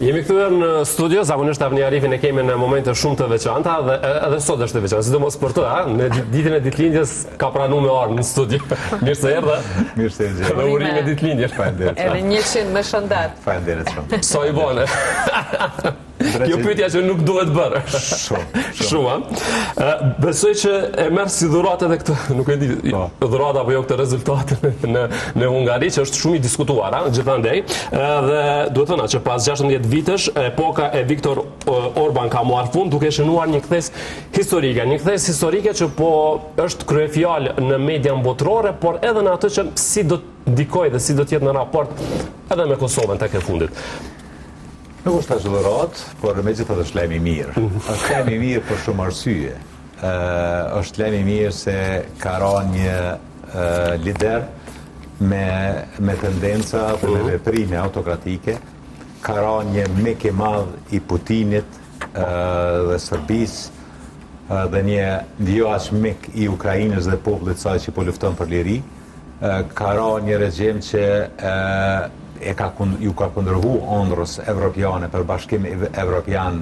Jemi kthyer në studio, zakonisht Avni Arifin e kemi në momente shumë të veçanta dhe edhe sot është e veçantë, sidomos për të, në ditën e ditëlindjes ka pranuar me orë në studio. Mirë se erdhe. Mirë se erdhe. Në urimin e ditëlindjes. Edhe 100 me shëndet. Faleminderit shumë. Sa i bone. Kjo pyetja që nuk duhet bërë. Shumë. Besoj që e merr si dhuratë edhe këtë, nuk e di, dhuratë apo jo këtë rezultate në Hungari, që është shumë i diskutuar, gjithandej. Dhe duhet thënë që pas 16 vitesh, epoka e Viktor Orban ka marrë fund duke shënuar një kthes historike që po është kryefjalë në median botërore, por edhe në atë që si do të ndikojë dhe si do të jetë në raport edhe me Kosovën tek e fundit. Nuk është ashtu dhuratë, por megjithatë është lajm i mirë. Është lajm i mirë për shumë arsye. Është lajm i mirë se ka rënë një lider me tendenca dhe me veprime autokratike. Ka rënë një mek i madh i Putinit dhe Serbisë dhe një jo aq mek i Ukrainës dhe popullit saj që po lufton për liri. Ka rënë një regjim që ju ka kundërhu ëndrrës evropiane për bashkim evropian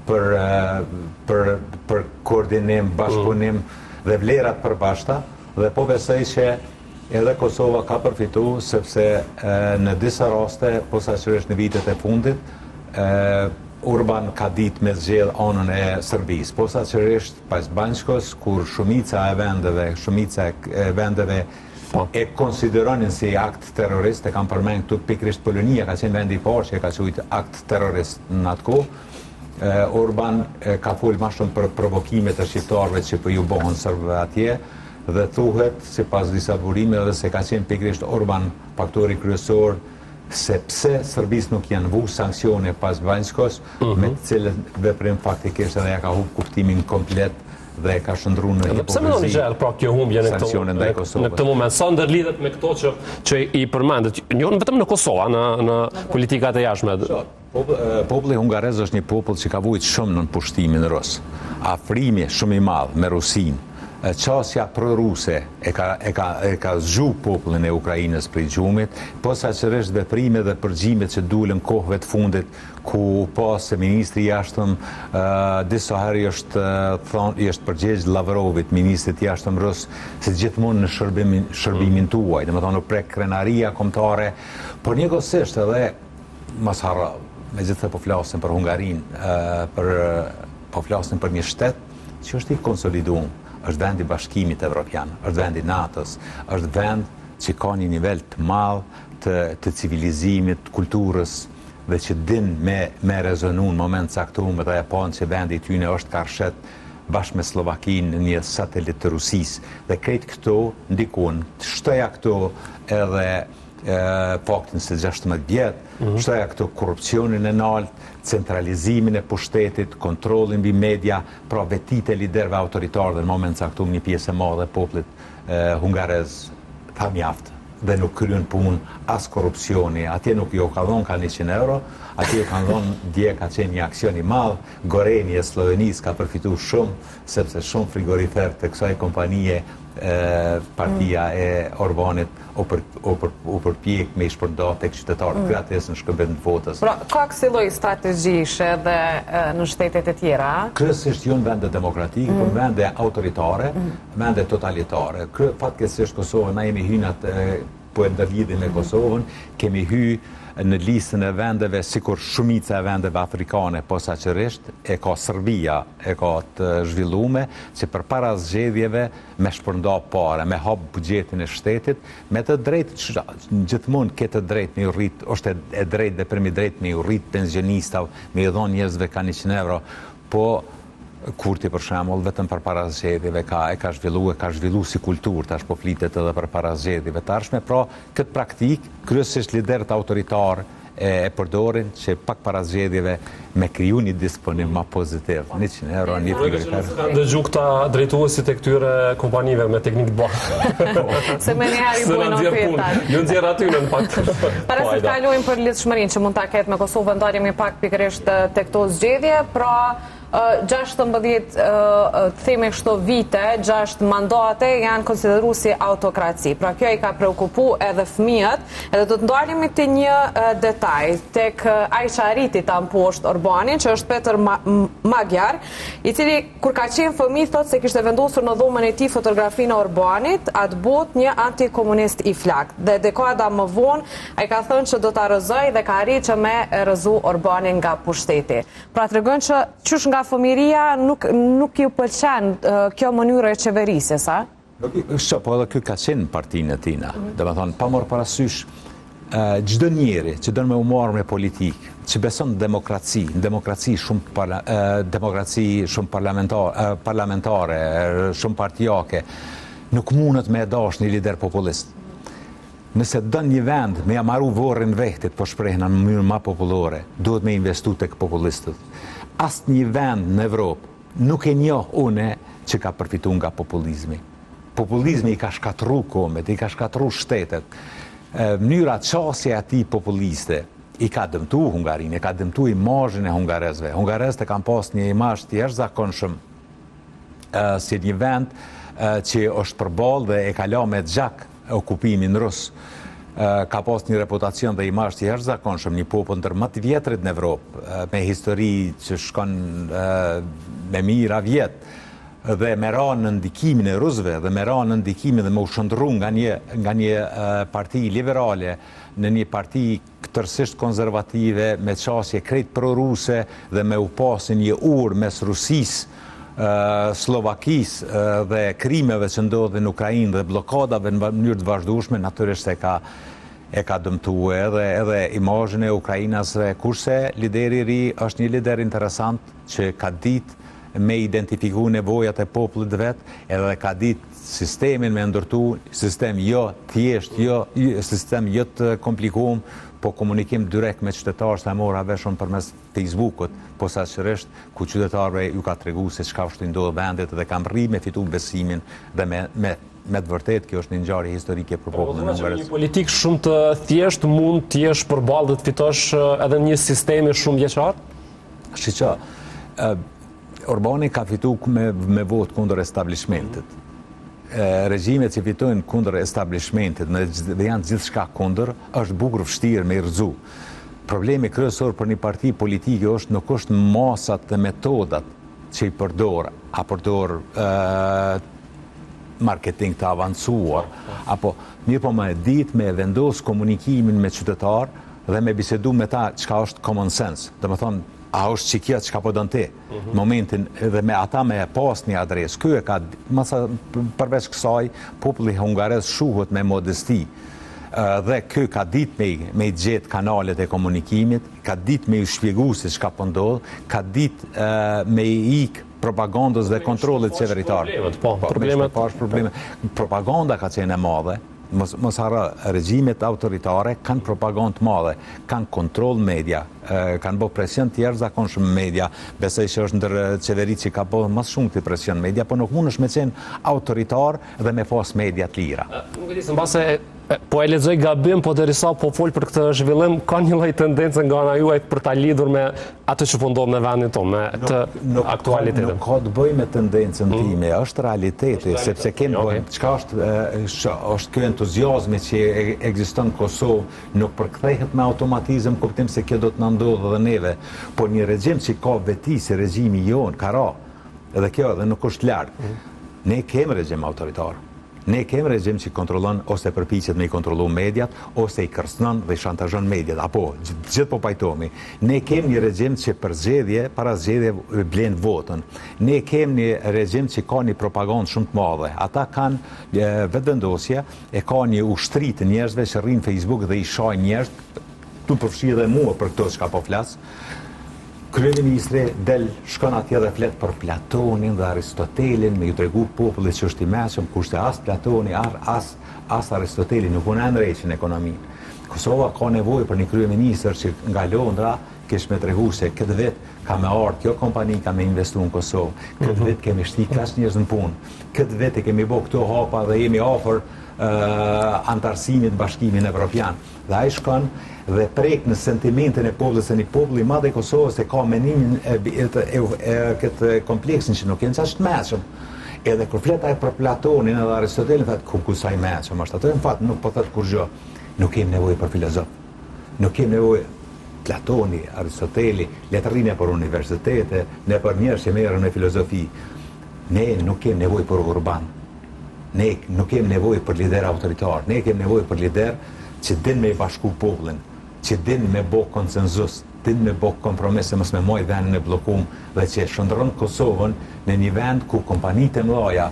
për koordinim, bashkëpunim dhe vlerat përbashkëta dhe po besoj që edhe Kosova ka përfitu sepse në disa raste, posaçërisht në vitet e fundit, Orban ka ditë me zgjedh anën e Serbisë, posaçërisht pas Banjkos, kur shumica e vendeve e konsideronin si akt terrorist, e kam përmend këtu pikërisht Polonia ka qenë vendi i parë që ka quajtur akt terrorist në atë kohë. Orban ka folur më shumë për provokimet e shqiptarëve që po ju bëhen serbëve atje dhe thuhet sipas disa burimeve se ka qenë pikërisht Orban faktori kryesor sepse Serbisë nuk janë vu sanksione pas Banjkos, me të cilën veprim faktikisht edhe ja ka humbur kuptimin komplet dhe ka shndruar në hipokrizi. Pse mendoni që pra kjo humbje në këtë moment sa ndërlidhet me këto që i përmendet, jo vetëm në Kosovë, në politikat e jashtme. Populli hungarez është një popull që ka vujt shumë në pushtimin rus. Afrimi shumë i madh me Rusinë. Qasja proruse e ka zgju popullin e Ukrainës prej gjumit, posaçërisht veprime dhe përgjimet që dulën kohëve të fundit, ku pas se ministri i jashtëm disa herë është përgjigj Lavrovit, ministrit i jashtëm rus, se gjithmonë në shërbimin tuaj, domethënë prek krenaria kombëtare, por njëkohësisht edhe mos harro, megjithatë po flasim për Hungarinë, po flasim për një shtet që është i konsoliduar. Është vend i Bashkimit Evropian, është vend i NATO-s, është vend që ka një nivel të madh të civilizimit, të kulturës dhe që din me rezonu në moment caktuar me të Japonë që vendi i tyre është karshet bashkë me Slovakinë një satelit të Rusisë dhe krejt këto ndikon, shtoja këto edhe faktin se 16 vjetë, shtoja këto korrupsionin e lartë, centralizimin e pushtetit, kontrollin mbi media, pra vetit e liderëve autoritarë dhe në moment caktuar një pjesë e madhe e popullit hungarez tha mjaft dhe nuk kryen punë as korrupsioni. Atje nuk jo ka dhënë ka 100 euro, atje ka dhënë dje ka qenë një aksion i madh, Goreni e Slovenisë ka përfituar shumë sepse shumë frigorifer të kësaj kompanie partia e Orbanit u përpjek me i shpërndarë tek qytetarët gratis në shkëmbim të votës. Pra, ka kësi lloj strategjish edhe në shtetet e tjera? Kryesisht jo në vende demokratike, por në vende autoritare, vende totalitare. Fatkeqësisht Kosova, na jemi hyrë po e ndërlidhim me Kosovën, kemi hyrë në listën e vendeve, sikur shumica e vendeve afrikane, posaçërisht e ka Serbia, e ka të zhvilluar, që përpara zgjedhjeve me shpërnda parë, me hap buxhetin e shtetit, me të drejtë gjithmonë këtë drejtë me urrit, është e drejtë dhe përmi drejtë me urrit pensionistave, me i dhënë njerëzve ka 100 euro, po Kurti për shembull vetëm përpara zgjedhjeve ka zhvilluar si kulturë, tash po flitet edhe përpara zgjedhjeve të ardhshme, pra këtë praktik kryesisht liderët autoritar e përdorin që pak para zgjedhjeve me kriju një disponim më pozitiv. 100 euro një frigorifer. Kanë dëgju këta drejtuesit e këtyre kompanive me teknikë të bashkë. Se me njëherë i buen ofertat. Jo nxjerr aty në fakt. Para se të kalojmë për lidhshmërinë që mund ta ketë me Kosovën, ndalim një pak pikërisht tek këto zgjedhje, pra 16 theme kështu vite, 6 mandate janë konsideru si autokraci. Pra kjo I ka preokupu edhe fëmijët, edhe do të ndalemi të një detaj, tek ai që arriti ta mposht Orbanin, që është Peter Magyar, I cili kur ka qenë fëmijë thot se kishte vendosur në dhomën e tij fotografinë e Orbanit, atë bot një antikomunist I flakt. Dhe dekada më vonë ai ka thënë që do ta rrëzoj dhe ka arritur që me rrëzu Orbanin nga pushteti. Pra tregon që qysh nga fëmiria nuk ju pëlqen kjo mënyrë e qeverisjes, a? Po edhe kjo ka qenë partinë e tina. Dhe me thonë, pa morë parasysh, gjdo njeri që dënë me umarë me politikë, që beson demokraci shumë parlamentare, shumë partijake, nuk mundet me dash një lider populist. Nëse dënë një vend me amaru vorën vehtit po shprehna në mënyrë ma popullore, duhet me investu tek populistët. Asë një vend në Evropë nuk e njoh une që ka përfitu nga populizmi. Populizmi I ka shkatru komet, I ka shkatru shtetet. Mënyra qasje ati populiste I ka dëmtu Hungarinë, I ka dëmtu imazhin e hungarezve. Hungarezët e kanë pas një imazh të jashtëzakonshëm si një vend që është përballë dhe e ka la me gjak okupimin rus. Ka pas një reputacion dhe imazh të jashtëzakonshëm, një popull ndër më të vjetrit në Evropë, me histori që shkon me mijëra vjet, dhe me ranë në ndikimin e rusëve, dhe me ranë në ndikimin dhe me u shndërru nga një parti liberale në një parti tërësisht konservative, me qasje krejt pro-ruse dhe me u pasin një urë mes Rusisë, Slovakisë dhe krimeve që ndodhin në Ukrainë dhe blokadave në mënyrë të vazhdueshme, natyrisht e ka dëmtue edhe imazhin e Ukrainasve, kurse lideri I ri është një lider interesant që ka ditë me identifiku nevojat e popullit vet, edhe ka ditë sistemin me ndërtu, sistem jo thjesht, sistem jo të komplikuar, po komunikim direkt me qytetarë se mora veshon përmes Facebookut, posaçërisht ku qytetarëve ju ka tregu se çka është ndodhur vendit dhe kam rri me fitu besimin dhe me të vërtet kjo është një ngjarje historike për popullin hungarez. Një politik shumë të thjesht mund të jesh përballë dhe të fitosh edhe një sistemi shumë vjeçar? Shiqa, Orbani ka fitu me votë kundër establishmentit. Regjimet që fitojnë kundër establishmentit dhe janë gjithçka kundër, është bukur vështirë me I rrëzu. Problemi kryesor për një parti politike nuk është masat dhe metodat që I përdor, a përdor marketing të avancuar, apo mirë po me ditë me vendos komunikimin me qytetar dhe me bisedu me ta çka është common sense. Dhe me thonë, a është që kjo që ka po dënë ti, momentin dhe me ata me pas një adres. Kjo e ka, përveç kësaj, populli hungarez shuhet me modesti, dhe kjo ka dit me I gjetë kanalet e komunikimit, ka dit me I shpjegu se që ka pëndodhë, ka dit me I ikë propagandës dhe kontrolit qeveritar. Propaganda ka qenë e madhe, mos harro, regjimet autoritare kanë propagandë madhe, kanë kontroll media, kanë bërë presion të jashtëzakonshëm media, besoj që është ndër qeveritë që ka bërë më shumë të presion media, por nuk mundesh me qenë autoritar dhe me pas media të lira. Nuk e di se mbase po e lexoj gabim, po derisa po fol për këtë zhvillim, ka një lloj tendence nga ana juaj për ta lidhur me atë që po ndodh në vendin tonë, me të aktualitetin. Nuk ka të bëjë me tendencën time, është realiteti, sepse çka është ky entuziazmi që ekziston në Kosovë, nuk përkthehet me automatizëm kuptim se kjo do të na ndodhë edhe neve, por një regjim që ka veti si regjimi jon, ka ra, edhe kjo edhe nuk është larg. Ne kemi regjim autoritar. Ne kemi regjim që kontrollon ose përpiqet me I kontrollu mediat, ose I kërcënon dhe I shantazhon mediat, apo gjithë po pajtohemi. Ne kemi një regjim që për zgjedhje, para zgjedhje blen votën. Ne kemi një regjim që ka një propagandë shumë të madhe. Ata kanë vetëvendosje, e ka një ushtri të njerëzve që rrin Facebook dhe I shajnë njerëz, tu përfshi edhe mua për këto çka po flas. Kryeministri shkon atje dhe flet për Platonin dhe Aristotelin, me ju tregu popullit që është I mëshëm, kurse as Platoni, as Aristoteli nuk unë ndrejqin ekonominë. Kosova ka nevojë për një kryeministër që nga Londra kesh me tregu se këtë vit ka me ardhur kjo kompani ka me investu në Kosovë. Këtë vit kemi shti kaq njerëz në punë. Këtë vit e kemi bë këto hapa dhe jemi afër antarësimit Bashkimin Evropian. Dhe ai shkon dhe prek në sentimentin e popullit, se një popull i madh i Kosovës e ka menimin këtë kompleksin që nuk janë çast mëshëm. Edhe kur flet ai për Platonin edhe Aristotelin, thotë ku sa i mëshëm është. Ato në fakt nuk po thotë kur gjë. Nuk kemi nevojë për filozof. Nuk kemi nevojë Platoni, Aristoteli, letërinë për universitete, ne për njerëz që merren me filozofi. Ne nuk kemi nevojë për urban. Ne nuk kemi nevojë për lider autoritar. Ne kemi nevojë për lider që din me i bashku popullin, që din me bo konsenzus, din me bo kompromise, mos me moj vendin e blokum, dhe që shëndron Kosovën në një vend ku kompanitë e mloja,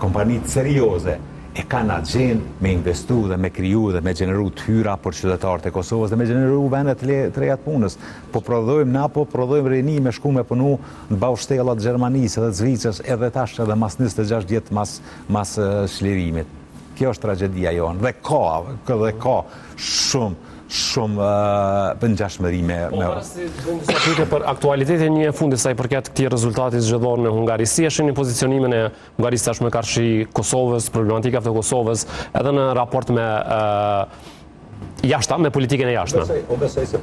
kompanitë serioze, e kanë agjenë me investu dhe me kriju dhe me gjeneru të hyra për qytetarët e Kosovës dhe me gjeneru vendet të reja të punës. Po prodhojmë na, po prodhojmë rini me shku me punu në baushtelat Gjermanisë dhe Zvicrës edhe tash edhe mas 26 vjetë mas shlirimit. Kjo është tragedia jonë dhe ka shumë ngjashmëri me për aktualitetin një fundi sa i përket këtij rezultati zgjedhor në Hungari. Si e shihni pozicionimin e Hungarisë tashmë karshi Kosovës, problematika të Kosovës, edhe në raport me jashta, me politikën e jashtme? Unë besoj se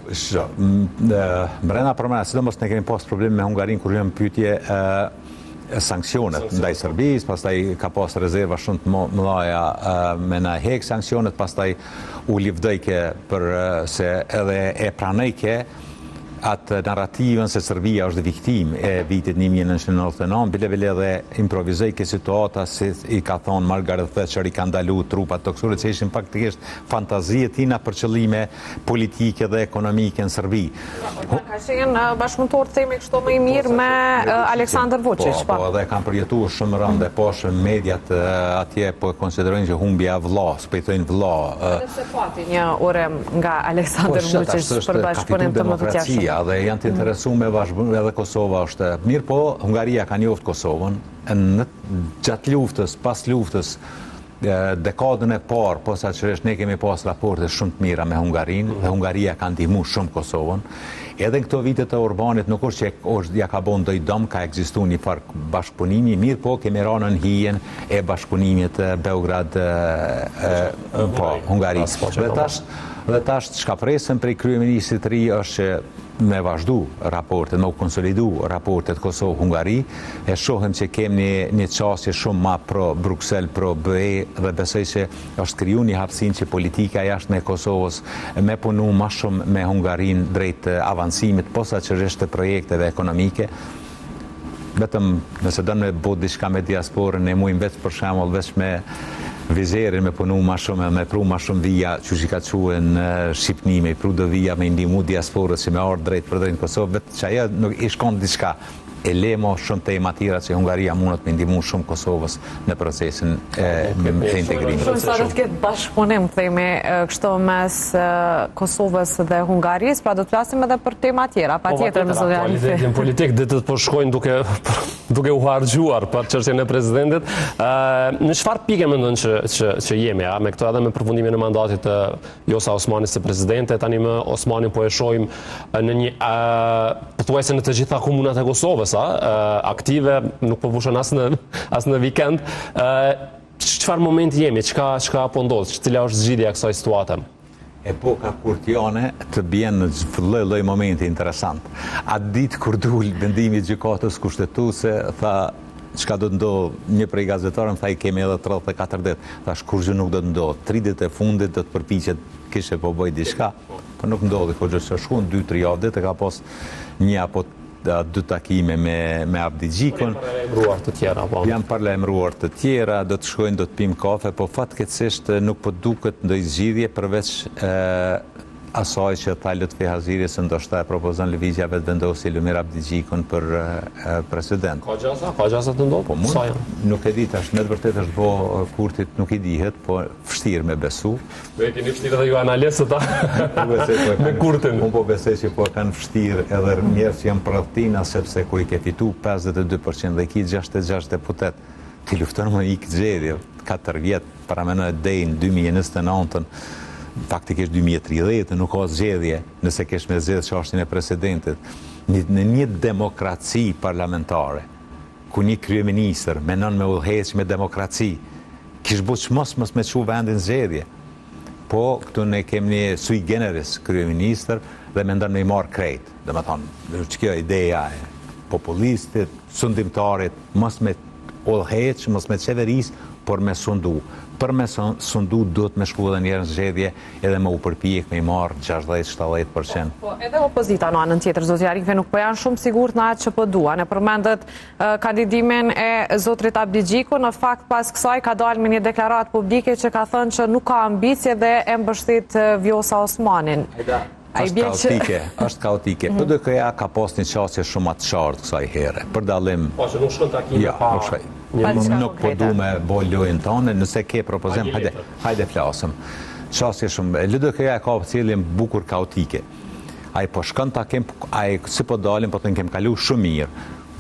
brenda përmendjes, sidomos ne kemi pas probleme me Hungarinë kur jam pyetje sankcionet ndaj Serbisë, pastaj ka pas rezerva shumë të mëdha me na hek sankcionet, pastaj u livdojke për se edhe e pranojke atë narrativën se Serbia është viktim e vitit 1999, bile edhe improvizojke situata si i ka thonë Margaret Thatcher, i ka ndalu trupat toksore që ishin faktikisht fantazie tina për qëllime politike dhe ekonomike në Serbi. Ka qenë bashkëpunëtor të themi kështu më i mirë me Aleksandar Vučić. Po, dhe kanë përjetuar shumë rëndë, po shumë mediat atje po e konsiderojnë që humbja vlla, spejtojnë vlla. Edhe se pati një urem nga Aleksandar Vučić për bashkëpunim të mëdhëtjashëm. Dhe janë të interesuar me bashkëpunim edhe Kosova është. Mirë po, Hungaria ka njoft Kosovën gjatë luftës, pas luftës, dekadën e parë, posaçërisht ne kemi pas raporte shumë të mira me Hungarinë dhe Hungaria ka ndihmuar shumë Kosovën. Edhe në këto vitet të Orbanit nuk është që ja ka bon doj dom, ka ekzistuar një farë bashkëpunimi, mirë po kemi rënë në hijen e bashkëpunimit Beograd Hungari. Dhe tash çka presim prej kryeministrit të ri është që me vazhdu raportet, me u konsolidu raportet Kosovë-Hungari, e shohim që kemi një qasje shumë ma pro Bruxelles, pro BE, dhe besoj që është kriju një hapësinë që politika jashtë me Kosovës me punu ma shumë me Hungarin drejt avancimit, posaçërisht të projekteve ekonomike. Vetëm nëse dënë me bëjë diçka me diasporën, ne mujmë vetë për shembull veç me vizerin me punu ma shumë, me pru ma shumë vija që që ka quen Shqipni, me pru do vija me ndimu diasporës që me ardhë drejt për drejt në Kosovë, vetë që aja nuk i shkon diçka. E lemo shumë të matira që Hungaria mundët me ndimu shumë Kosovës në procesin e integrimit. Shumë sa do të ketë bashkëpunim, themi, kështu mes Kosovës dhe Hungarisë, pra do të flasim edhe për tema tjera, pa tjetër me zonë aktualitetin politik, ditët po shkojnë duke u harxhuar për çështjen e presidentit. Në çfarë pike mendon që jemi, me këto edhe me përfundimin e mandatit të Vjosa Osmanit si presidente, tani më Osmanin po e shohim në një pothuajse në të gjitha komunat e Kosovës, aktive, nuk po vushën as në vikend. Çfarë momenti jemi, çka po ndodh, cila është zgjidhja e kësaj situate? Epoka kurtiane të bjen në lloj momenti interesant. Atë ditë kur dul vendimi i gjykatës kushtetuese, tha çka do të ndodhë, një prej gazetarëve tha i kemi edhe 34 ditë. Thash kur gjë nuk do të ndodhë. 3 ditë e fundit do të përpiqet kishe po bëj diçka, po nuk ndodhi, kur gjë se shkon 2-3 javë ditë ka pas një apo 2 takime me Abdi Gjikon. Janë parlemruar të tjera, do të shkojnë, do të pim kafe, po fatkeqësisht nuk po duket ndonjë zgjidhje përveç asaj që tha Lutfi Haziri se ndoshta e propozon lëvizja vetë vendosi Lumir Abdi Gjikon për president. Ka gjasa të ndodhë? Po nuk e di tash, me të vërtetë është bo Kurtit, nuk i dihet, po vështirë me besu. Me keni vështirë dhe ju analistët me Kurtin. Unë po besoj që po kanë vështirë edhe njerëz që janë prodhtina, sepse kur i ke fitu 52% dhe i ki 66 deputet, ti lufton me ik xhedje 4 vjet para mëna deri në 2029-ën. faktikisht 2030 nuk ka zgjedhje nëse kesh me zgjedh çështjen e presidentit në një demokraci parlamentare ku një kryeministër menon me udhëheq me demokraci kish bu çmos mos me çu vendin zgjedhje. Po këtu ne kemi një sui generis kryeministër dhe mendon me i marr krejt. Domethënë, kjo ideja e populistit, sundimtarit, mos me udhëheq, mos me qeveris, por me sundu. Për me sundu duhet me shku dhe njerë në zgjedhje edhe me u përpjek me i marrë 60-70%. Po, edhe opozita në anën tjetër, zotja Rikve, nuk po janë shumë sigurt në atë që po duan. E përmendet kandidimin e zotrit Abdi Gjiku, në fakt pas kësaj ka dalë me një deklarat publike që ka thënë që nuk ka ambicje dhe e mbështet Vjosa Osmanin. Është kaotike. PDK-ja ka pas një qasje shumë atë qartë kësaj here. Për dallim... Po, që nuk shkën takime pa... Nuk po du me bo lojnë tonë, nëse ke propozim, hajde flasëm. Qasje shumë... LDK-ja ka cilin bukur kaotike. Ai po shkën takim, ai si po dalim, po të në kem kalu shumë mirë.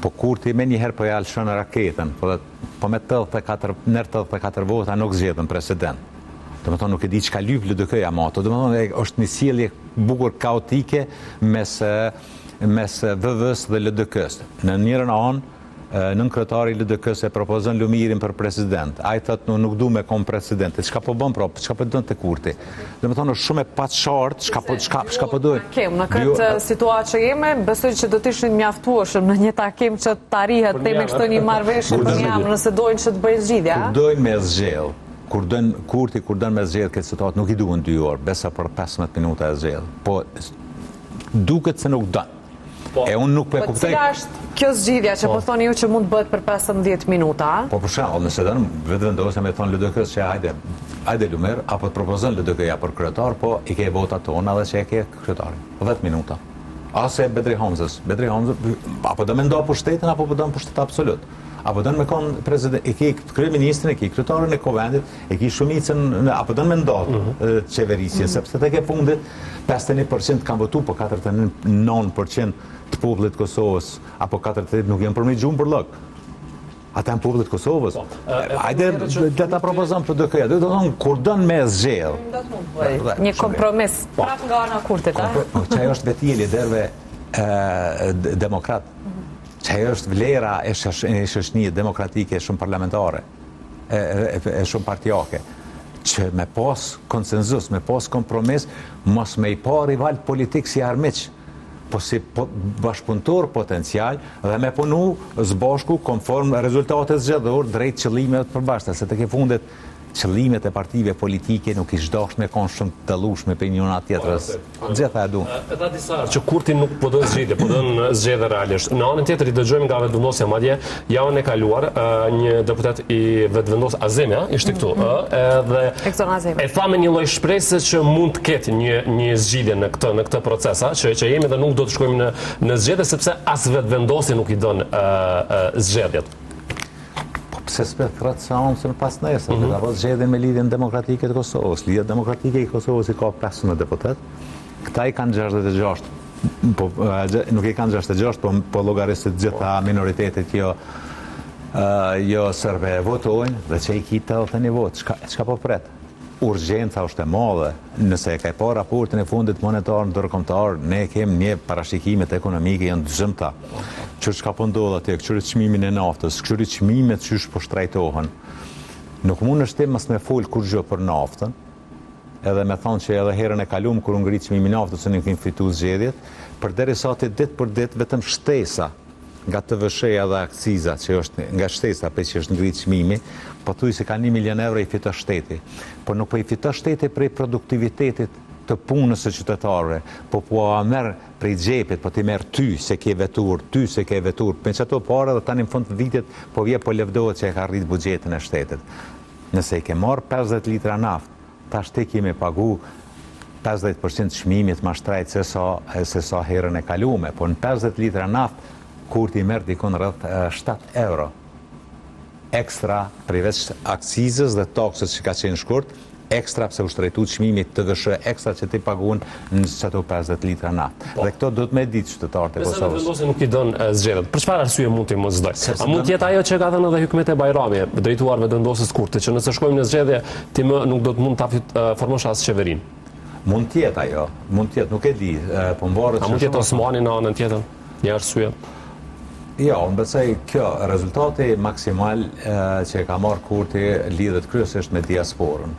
Po kur ti me njëherë po jalë shënë raketën, po me 84 vota nuk zgjedhën president. Dhe më thonë nuk e di që ka lypë LDK-ja mato. Dhe më thonë është një sjellje bukur kaotike mes VV-s dhe LDK-s. Në njërën anë, nën kryetari i LDK-s e propozon Lumirin për president. Ai thotë nuk du me kom president. Çka po bën prapë? Çka po dën te Kurti? Dhe më thonë është shumë e paqartë çka po duhet. Në këtë situatë që jemi, besoj që do të ishin mjaftueshëm në një takim që të arrihet teme kështu një marrëveshje për jam nëse dojnë që të bëjnë zgjidhja. Kur dojnë me zgjedh. Kurti kur dën me zgjedh këtë situatë nuk i duhen 2 orë, besa për 15 minuta e zgjedh. Po duket se nuk dën. E unë nuk po kuptoj. Cila është kjo zgjidhja që po thoni ju që mund bëhet për 15 minuta? Po për shembull, nëse dën vetëvendosja me thon LDK-s që hajde Lumer apo të propozon LDK-ja për kryetar, po i ke votat tona dhe që e ke kryetarin. 10 minuta. Ase Bedri Hamzës. Bedri Hamzë apo do mendo pushtetin apo do pushtet absolut. Apo do me kon president, e ke kryeministrin, e ke kryetarin e Kovendit, e ke shumicën, apo do me ndat qeverisje, sepse te ke fundit 51% kanë votu, po 49% të popullit Kosovës, apo 48% nuk janë për me gjumë për lëk. Ata janë popullit Kosovës. Hajde, dhe ta propozon për DK-ja. Do të thonë, kur dënë me zgjedh. Një kompromis, prap nga ana Kurtit, a? Qaj është vetjeli derve demokrat. Qaj është vlera e shoqënisë demokratike shumë parlamentare, e shumë partijake, që me pas konsenzus, me pas kompromis, mos me i pa rival politik si armiq, po si bashkëpunëtor potencial dhe me punu zbashku konform rezultatet zgjedhor drejt qëllimeve të përbashkëta, se të ke fundet qëllimet e partive politike nuk i shdosh me konë shumë të lushme për njëna tjetërës. Gjitha e du. Eta disa që Kurti nuk po dojnë zgjidhje, po dojnë zgjedhje realisht. Në anën tjetër i dëgjojmë nga vetëvendosja madje, javën e kaluar, një deputet i vetëvendos Azemja, ishte këtu, dhe e tha me një lloj shpresë që mund të ketë një zgjidhje në këtë procesa, që jemi dhe nuk do të shkojmë në zgjedhje, sepse as vetëvendosi nuk i don zgjedhjet. Se s'pe thratë sa onë se në pas nesër, dhe apo zgjedhjen me lidhjen demokratike të Kosovës. Lidhja demokratike i Kosovës i ka 15 deputet, këta i kanë 66, nuk i kanë 66, po llogarisht gjitha minoritetet jo serbe votojnë, dhe që i kitë të një votë, çka po pret? Urgjenca është e madhe, nëse e ka pa raportin e fundit monetar në ndërkombëtar, ne kemi një parashikimet ekonomike janë dëgjëmta. Çka po ndodh atje, këtyre çmimin e naftës, këtyre çmimet çysh po shtrajtohen. Nuk mund është ti mos me fol kur gjë për naftën. Edhe me thonë që edhe herën e kaluam kur u ngrit çmimi i naftës ne kemi fituar zgjedhjet, përderisa ti ditë për ditë vetëm shtesa nga TVSH-ja dhe akciza, që është nga shtesa për që është ngritë çmimi, po thuaj se ka 1 milion euro i fiton shteti. Po nuk po i fiton shteti prej produktivitetit të punës së qytetarëve, po a merr prej xhepit, po ti merr ty se ke vetur, me çato parë dhe tani në fund të vitit po vje po lëvdohet që e ka rrit buxhetin e shtetit. Nëse i ke marr 50 litra naftë, tash ti kemi pagu 50% çmimit mashtrajt se sa herën e kaluame, po në 50 litra naftë Kurti merr dikon rreth 7 euro. Ekstra përveç akcizës dhe taksës që ka qenë shkurt, ekstra pse u shtrejtu çmimi TVSH ekstra që ti paguan në çato 50 litra naftë. Dhe këto do të më ditë qytetarët e Kosovës. Vetëvendosja nuk i don zgjedhjet. Për çfarë arsye mund të mos zdoj? A mund të jetë ajo që ka thënë edhe Hykmet e Bajrami, drejtuar vetëvendosës Kurti, që nëse shkojmë në zgjedhje, ti më nuk do të mund ta formosh as qeverinë. Mund tjetë ajo, mund tjetë, nuk e di, po mbarët... A mund tjetë Osmani në anën tjetër, një arsye? Jo, unë besoj kjo rezultati maksimal që ka marrë Kurti lidhet kryesisht me diasporën.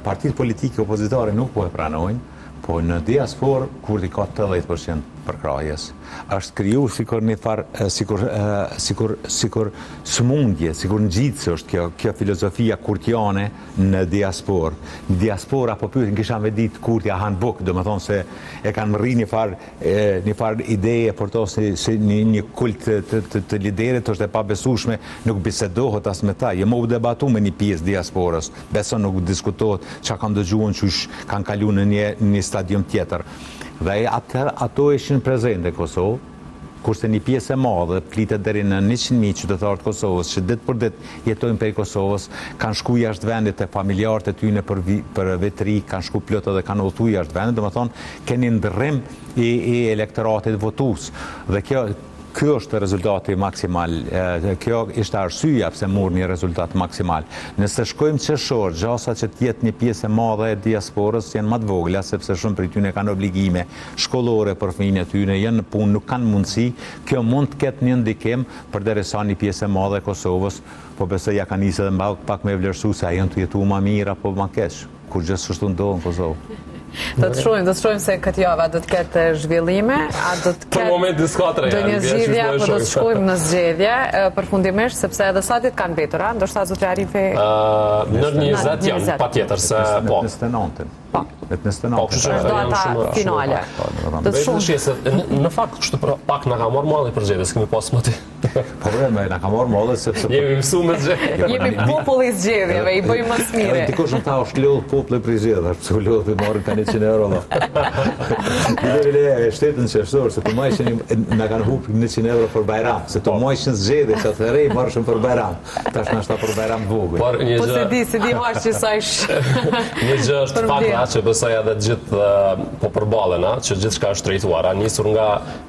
Partitë politike opozitare nuk po e pranojnë, po në diasporë Kurti ka 80% përkrajes. Është kriju sikur një farë, sikur smundje, sikur ngjitse është kjo filozofia kurtiane në diasporë. Në diaspora po pyetin kisha me ditë Kurti a han buk, domethënë se e kanë rri një farë ideje për to se një kult të liderit është e pabesueshme, nuk bisedohet as me ta. Jo më u debatu me një pjesë diasporës, beson nuk diskutohet, çka kam dëgjuar çush kanë kaluar në një stadium tjetër. Dhe ato ishin prezente në Kosovë, kurse një pjesë e madhe, flitet deri në 100.000 qytetarë të Kosovës, që ditë për ditë jetojnë prej Kosovës, kanë shku jashtë vendit e familjarët e tyne për vetëri, kanë shku plot edhe kanë udhëtuar jashtë vendit, domethënë keni ndërrim i elektoratit votues. Dhe kjo është rezultati maksimal, kjo ishte arsyeja pse mori një rezultat maksimal. Nëse shkojmë qeshor, gjasa që tjetë një pjesë e madhe e diasporës janë më të vogla, sepse shumë prej tyre kanë obligime shkollore për fëmijët e tyre, janë në punë, nuk kanë mundësi, kjo mund të ketë një ndikim përderisa një pjesë e madhe e Kosovës, po besoj ja kanë nisë edhe pak me vlerësu se a janë të jetu më mirë apo më keq, kur gjithashtu ndodhen në Kosovë. Do të shohim se këtë javë do të ketë zhvillime, a do të ketë... Për momentin skatra do një zgjedhje, apo do të shkojmë në zgjedhje, përfundimisht, sepse edhe satit kanë mbetur, ndoshta zotri Arifi... Në 20 janë, patjetër se po. Në 29. Po, kështu që do ata finale. Do të shumë. Në fakt, kështu pak na ka marrë malli për zgjedhje, s'kemi pas më ti. Problemi na ka marrë malli sepse jemi mësuar me zgjedhje. Jemi populli i zgjedhjeve, i bëjmë më mire. Dikush më tha është lodh populli për zgjedhje, pse u lodh të marrin tani 100 euro. Ile shtetën qershor se të majshin na kanë humbur 100 euro për Bajram, se të majshin zgjedhje që të rrej marrëshën për Bajram. Tash na shta për Bajram vogël. Po se di hash që sa ish. Një gjë është fakti që besoj edhe të gjithë po përballen, që gjithçka është drejtuar, nisur nga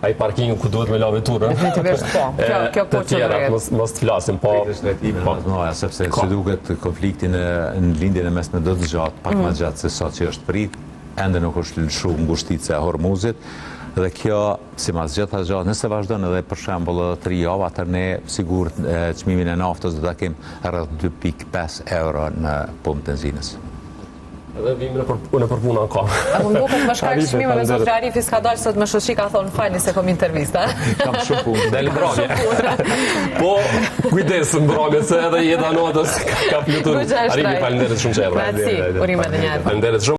ai parkingu ku duhet me la veturën. Definitivisht po. Kjo po çfarë? Mos të flasim, po. Sepse se duket konflikti në lindjen e mesme do të gjatë, pak më gjatë se sa që është prit, ende nuk është lëshuar ngushtica e Hormuzit. Dhe kjo, si mas gjitha gjatë, nëse vazhdon edhe për shembull 3 javë, atër ne sigurt çmimin e naftës do ta kemë rreth 2.5 euro në pumpë benzinës. Edhe vim në përpuna në kam. Unë duket më shkak çmimeve me zotri Arifi s'ka dalë sot me shoqi ka thonë falni se kom intervista. Kam shumë punë. Del mbrojtje. Po, kujdes mbrojtje se edhe jeta notës ka flutur. Arifi, faleminderit shumë që erdhe. Grazie, urime edhe një herë. Faleminderit shumë.